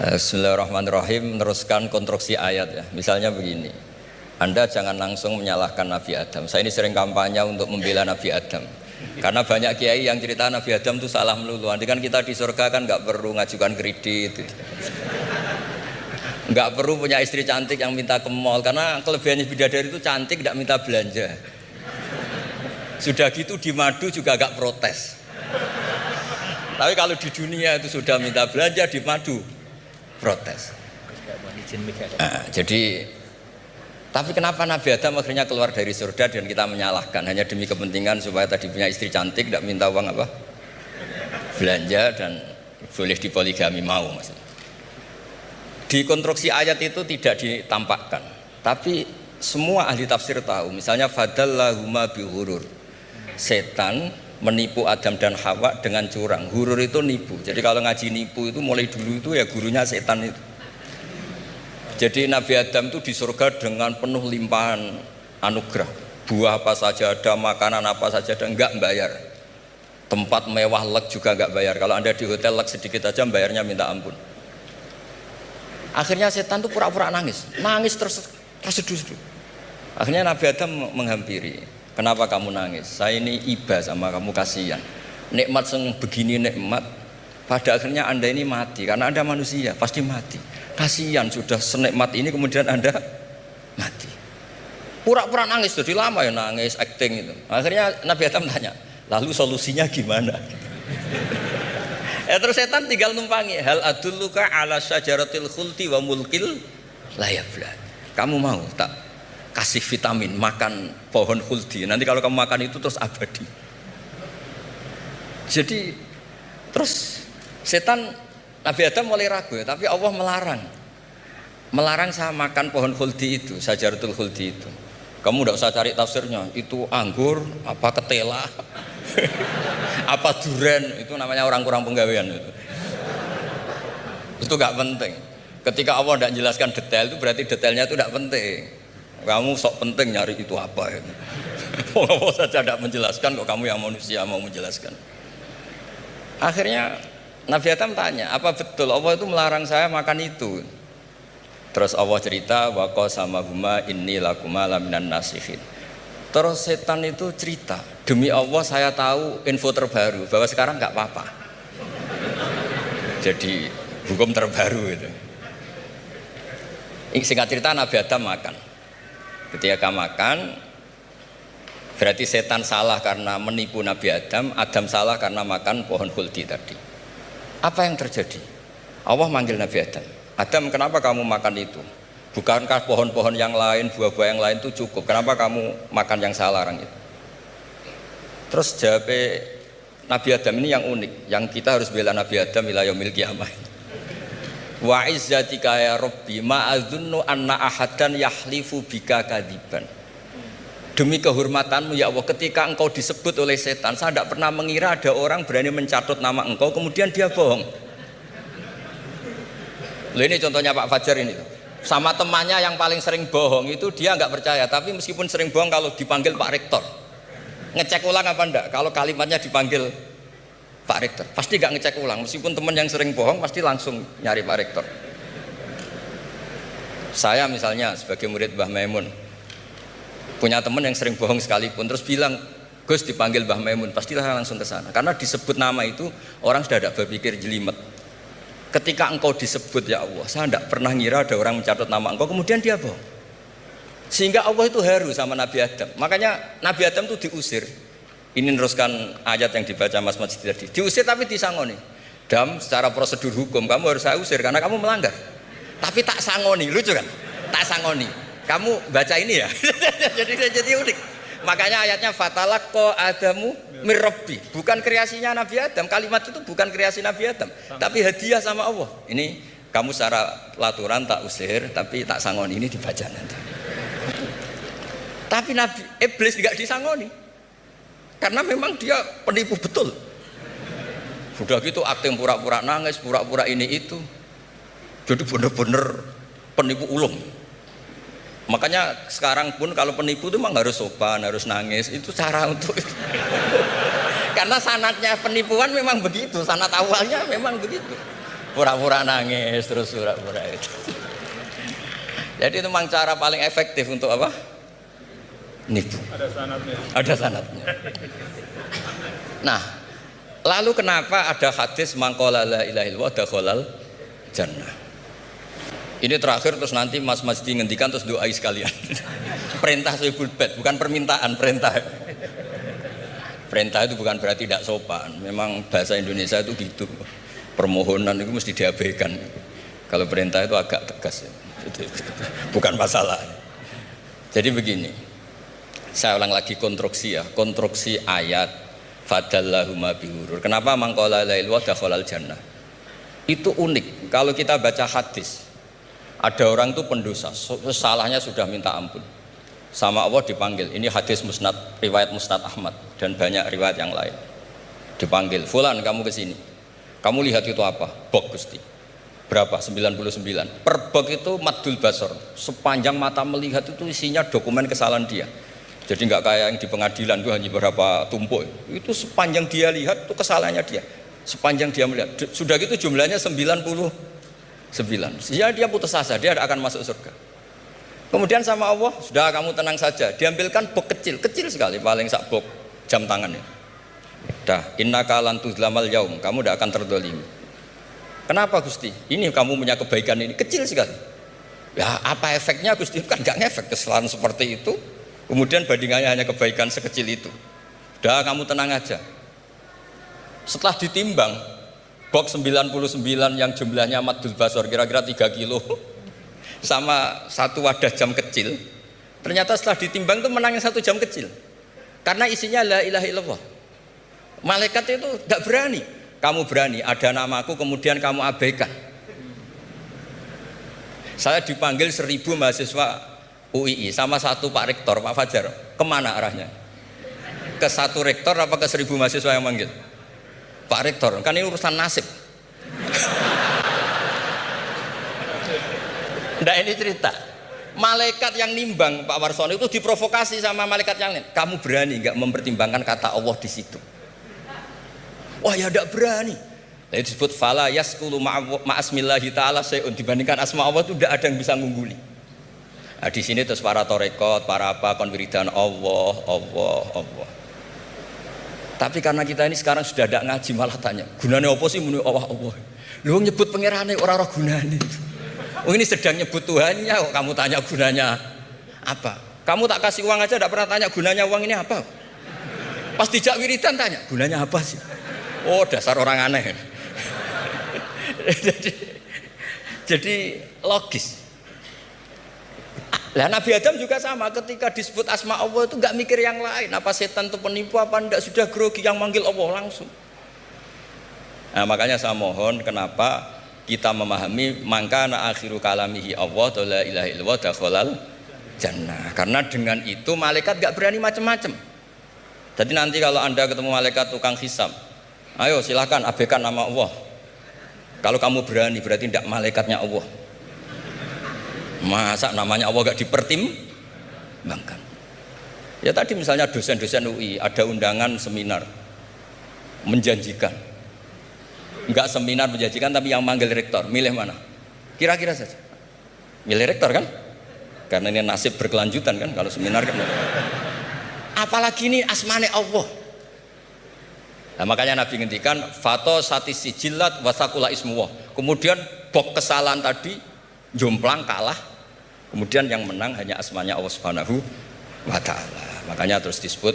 Bismillahirrahmanirrahim. Meneruskan konstruksi ayat ya. Misalnya begini, Anda jangan langsung menyalahkan Nabi Adam. Saya ini sering kampanye untuk membela Nabi Adam. Karena banyak kiai yang cerita Nabi Adam itu salah melulu. Nanti kan kita di surga kan nggak perlu ngajukan kredit, nggak perlu punya istri cantik yang minta ke mall. Karena kelebihannya bidadari itu cantik, tidak minta belanja. Sudah gitu di madu juga nggak protes. Tapi kalau di dunia itu sudah minta belanja, di madu protes. Jadi, tapi kenapa Nabi Adam akhirnya keluar dari surga dan kita menyalahkan hanya demi kepentingan supaya tadi punya istri cantik, tidak minta uang apa? Belanja dan boleh dipoligami mau maksudnya. Di konstruksi ayat itu tidak ditampakkan, tapi semua ahli tafsir tahu. Misalnya fadallahuma bihurur, setan menipu Adam dan Hawa dengan curang. Hurur itu nipu. Jadi kalau ngaji nipu itu mulai dulu itu ya gurunya setan itu. Jadi Nabi Adam itu di surga dengan penuh limpahan anugerah. Buah apa saja ada, makanan apa saja ada, enggak bayar. Tempat mewah leg juga enggak bayar. Kalau Anda di hotel leg sedikit aja bayarnya minta ampun. Akhirnya setan itu pura-pura nangis. Nangis terseduh-seduh. Akhirnya Nabi Adam menghampiri. Kenapa kamu nangis? Saya ini iba sama kamu, kasihan. Nikmat begini nikmat, pada akhirnya Anda ini mati. Karena Anda manusia, pasti mati. Kasihan sudah senikmat ini kemudian Anda mati. Pura-pura nangis, jadi lama ya nangis, acting itu. Akhirnya Nabi Adam tanya, lalu solusinya gimana? Terus setan tinggal numpangi. Hal adulluka ala syajaratil khuldi wa mulkil la yafla. Kamu mau tak kasih vitamin, makan pohon khuldi. Nanti kalau kamu makan itu terus abadi. Jadi terus setan, Nabi Adam mulai ragu ya, tapi Allah melarang saya makan pohon khuldi itu, syajaratul khuldi itu. Kamu tidak usah cari tafsirnya, itu anggur apa ketela apa duren, itu namanya orang kurang penggawean itu gak penting. Ketika Allah tidak menjelaskan detail itu berarti detailnya itu tidak penting. Kamu sok penting nyari itu apa ya? Allah saja tidak menjelaskan, kok kamu yang manusia mau menjelaskan. Akhirnya Nabi Adam tanya, apa betul Allah itu melarang saya makan itu? Terus Allah cerita, wa qasamahuma inni lakuma laminan nasihin. Terus setan itu cerita, demi Allah saya tahu info terbaru bahwa sekarang nggak apa-apa. Jadi hukum terbaru itu. Singkat cerita Nabi Adam makan. Ketika makan, berarti setan salah karena menipu Nabi Adam, Adam salah karena makan pohon khuldi tadi. Apa yang terjadi? Allah manggil Nabi Adam, Adam kenapa kamu makan itu? Bukankah pohon-pohon yang lain, buah-buah yang lain itu cukup? Kenapa kamu makan yang saya larang itu? Terus jawab Nabi Adam ini yang unik, yang kita harus bela Nabi Adam ila yaumil qiyamah. Wa izzatika ya Rabbi ma'adzunnu anna ahadan yahlifu bika kadiban. Demi kehormatanmu ya Allah, ketika engkau disebut oleh setan, saya tidak pernah mengira ada orang berani mencatut nama engkau kemudian dia bohong. Loh, ini contohnya Pak Fajar ini. Sama temannya yang paling sering bohong itu dia nggak percaya, tapi meskipun sering bohong kalau dipanggil Pak Rektor ngecek ulang apa enggak, kalau kalimatnya dipanggil Pak Rektor pasti nggak ngecek ulang, meskipun teman yang sering bohong pasti langsung nyari Pak Rektor. Saya misalnya sebagai murid Mbah Maimun punya teman yang sering bohong sekalipun terus bilang Gus dipanggil Mbah Maimun, pastilah langsung ke sana karena disebut nama itu orang sudah tidak berpikir jelimet. Ketika engkau disebut ya Allah, saya tidak pernah ngira ada orang mencatat nama engkau kemudian dia bohong, sehingga Allah itu haru sama Nabi Adam. Makanya Nabi Adam itu diusir. Ini meneruskan ayat yang dibaca Mas Majid tadi. Diusir tapi disangoni. Dam, secara prosedur hukum kamu harus saya usir karena kamu melanggar. Tapi tak sangoni, lucu kan? Tak sangoni. Kamu baca ini ya. jadi unik. Makanya ayatnya fatalaqqa Adamu mir Rabbi. Bukan kreasinya Nabi Adam. Kalimat itu bukan kreasi Nabi Adam, tapi hadiah sama Allah. Ini kamu secara laturan tak usir, tapi tak sangoni, ini dibaca nanti. Tapi Nabi Iblis tidak disangoni. Karena memang dia penipu betul. Sudah gitu akting pura-pura nangis, pura-pura ini itu. Jadi benar-benar penipu ulung. Makanya sekarang pun kalau penipu itu memang harus sopan, harus nangis. Itu cara untuk Karena sanatnya penipuan memang begitu, sanat awalnya memang begitu. Pura-pura nangis terus pura-pura itu. Jadi itu memang cara paling efektif untuk apa? Nipu. Ada sanatnya. Ada sanatnya. Nah, lalu kenapa ada hadis mangqala la ilaha illallah dakhalal jannah? Ini terakhir terus nanti Mas Masdi ngendikan terus doai sekalian. Perintah Sohibul Bait, bukan permintaan, perintah. Perintah itu bukan berarti tidak sopan. Memang bahasa Indonesia itu gitu. Permohonan itu mesti diabaikan. Kalau perintah itu agak tegas. Bukan masalah. Jadi begini. Saya ulang lagi konstruksi ya, konstruksi ayat fadallahuma bihurur. Kenapa mangqala la ilaha illallah dakhalal jannah? Itu unik. Kalau kita baca hadis, ada orang itu pendosa, salahnya sudah minta ampun. Sama Allah dipanggil. Ini hadis musnad, riwayat Musnad Ahmad dan banyak riwayat yang lain. Dipanggil, "Fulan, kamu ke sini. Kamu lihat itu apa?" "Bok, Gusti." "Berapa?" 99. Per bok itu maddul basor. Sepanjang mata melihat itu isinya dokumen kesalahan dia. Jadi nggak kayak yang di pengadilan itu hanya beberapa tumpuk. Itu sepanjang dia lihat itu kesalahannya dia. Sepanjang dia melihat. Sudah gitu jumlahnya 99. Sehingga dia putus asa, dia akan masuk surga. Kemudian sama Allah, sudah kamu tenang saja. Diambilkan bok kecil, kecil sekali, paling sak bok jam tangannya. Dah, innaka lan tuzlamal yaum, kamu tidak akan terdolimi. Kenapa Gusti? Ini kamu punya kebaikan ini kecil sekali. Ya apa efeknya Gusti? Kan nggak ngefek kesalahan seperti itu. Kemudian bandingannya hanya kebaikan sekecil itu. Dah kamu tenang aja. Setelah ditimbang, box 99 yang jumlahnya maddul basor kira-kira 3 kilo sama satu wadah jam kecil, ternyata setelah ditimbang itu menang yang 1 jam kecil. Karena isinya la ilaha illallah. Malaikat itu tidak berani. Kamu berani, ada namaku kemudian kamu abaikan. Saya dipanggil 1000 mahasiswa UII sama satu Pak Rektor, Pak Fajar. Kemana arahnya? Ke satu rektor apa ke 1000 mahasiswa yang manggil? Pak Rektor, kan ini urusan nasib. Nah ini cerita. Malaikat yang nimbang Pak Warsono itu diprovokasi sama malaikat yang lain. Kamu berani nggak mempertimbangkan kata Allah di situ? Wah ya tidak berani. Nah, itu disebut fala yaskulu ma'asmillahi ta'ala sayun, dibandingkan asma Allah itu tidak ada yang bisa mengungguli. Nah, di sini terus para torekot, para apa konwiridan Allah. Tapi karena kita ini sekarang sudah tidak ngaji malah tanya, gunanya apa sih muni Allah? Lu nyebut pangerane orang gunane. Oh ini sedang nyebut Tuhannya, kok kamu tanya gunanya apa? Kamu tak kasih uang aja tidak pernah tanya gunanya uang ini apa? Pas dijak wiridan tanya, gunanya apa sih? Oh dasar orang aneh. jadi logis. Lah Nabi Adam juga sama, ketika disebut asma Allah itu nggak mikir yang lain, apa setan itu penipu apa enggak, sudah grogi yang manggil Allah langsung. Nah makanya saya mohon, kenapa kita memahami mangkana akhiru kalamihi Allah la ilaha illallah dakhalal jannah. Karena dengan itu malaikat nggak berani macam-macam. Jadi nanti kalau Anda ketemu malaikat tukang hisab, ayo silahkan abaikan nama Allah. Kalau kamu berani berarti tidak malaikatnya Allah. Masa namanya Allah gak dipertimbangkan? Ya tadi misalnya dosen-dosen UI ada undangan seminar menjanjikan, enggak seminar menjanjikan tapi yang manggil rektor, milih mana? Kira-kira saja milih rektor kan? Karena ini nasib berkelanjutan kan, kalau seminar kan. Apalagi ini asmane Allah. Nah, makanya Nabi ngendikan fato satis sijilat wasakula ismuwah. Kemudian bok kesalahan tadi jomplang kalah. Kemudian yang menang hanya asmanya Allah Subhanahu wa ta'ala. Makanya terus disebut,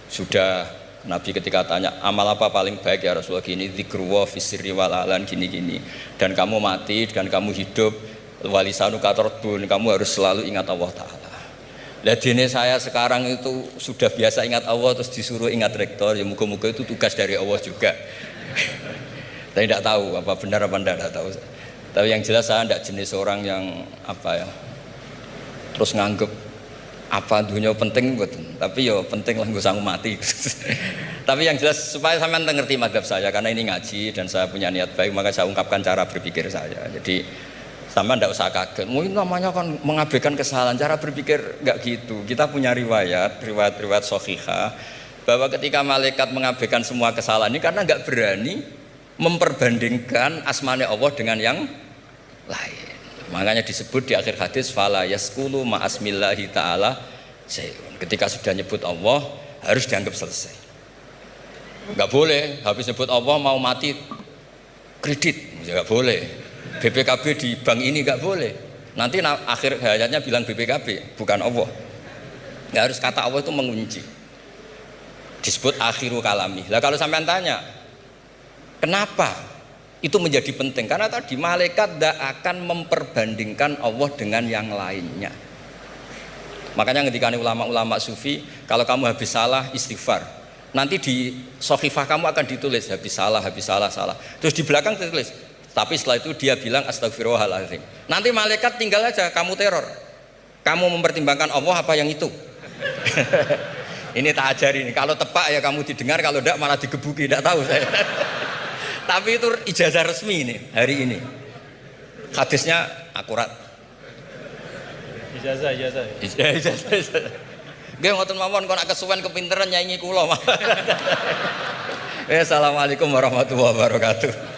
sudah Nabi ketika tanya amal apa paling baik ya Rasulullah, gini, dzikrullah fisirri wal alan, gini. Dan kamu mati dan kamu hidup walisanu katordun, kamu harus selalu ingat Allah Ta'ala. Lah dene saya sekarang itu sudah biasa ingat Allah terus disuruh ingat rektor, ya muga-muga itu tugas dari Allah juga. Saya tidak tahu apa benar apa tidak tahu. Tapi yang jelas saya tidak jenis orang yang apa ya, terus nganggep apa dunia penting betul, tapi yo penting lah gue sanggup mati. Tapi yang jelas supaya sampean ngerti madhab saya, karena ini ngaji dan saya punya niat baik, maka saya ungkapkan cara berpikir saya. Jadi sampean tidak usah kaget, mungkin namanya kan mengabaikan kesalahan, cara berpikir nggak gitu. Kita punya riwayat sahihah bahwa ketika malaikat mengabaikan semua kesalahan ini karena nggak berani memperbandingkan asmane Allah dengan yang lain. Makanya disebut di akhir hadis fala yaskulu ma'asmillahi ta'ala syai'un. Ketika sudah nyebut Allah harus dianggap selesai. Nggak boleh habis nyebut Allah mau mati kredit, nggak boleh. BPKB di bank ini nggak boleh. Nanti akhir hayatnya bilang BPKB bukan Allah. Nggak harus kata Allah itu mengunci. Disebut akhiru kalami. Lah kalau sampean tanya, kenapa itu menjadi penting? Karena tadi malaikat tidak akan memperbandingkan Allah dengan yang lainnya. Makanya ketika ulama-ulama sufi, kalau kamu habis salah istighfar, nanti di sohifah kamu akan ditulis habis salah, salah. Terus di belakang ditulis, tapi setelah itu dia bilang astagfirullahaladzim. Nanti malaikat tinggal aja kamu teror. Kamu mempertimbangkan Allah apa yang itu? Ini tak ajari nih. Kalau tepak ya kamu didengar, kalau tidak malah digebuki. Tidak tahu saya. Tapi itu ijazah resmi nih hari ini. Hadisnya akurat. Ijazah. Nggih ngoten mawon kok nak kesuwen kepinteran nyanyi kula. Assalamualaikum warahmatullahi wabarakatuh.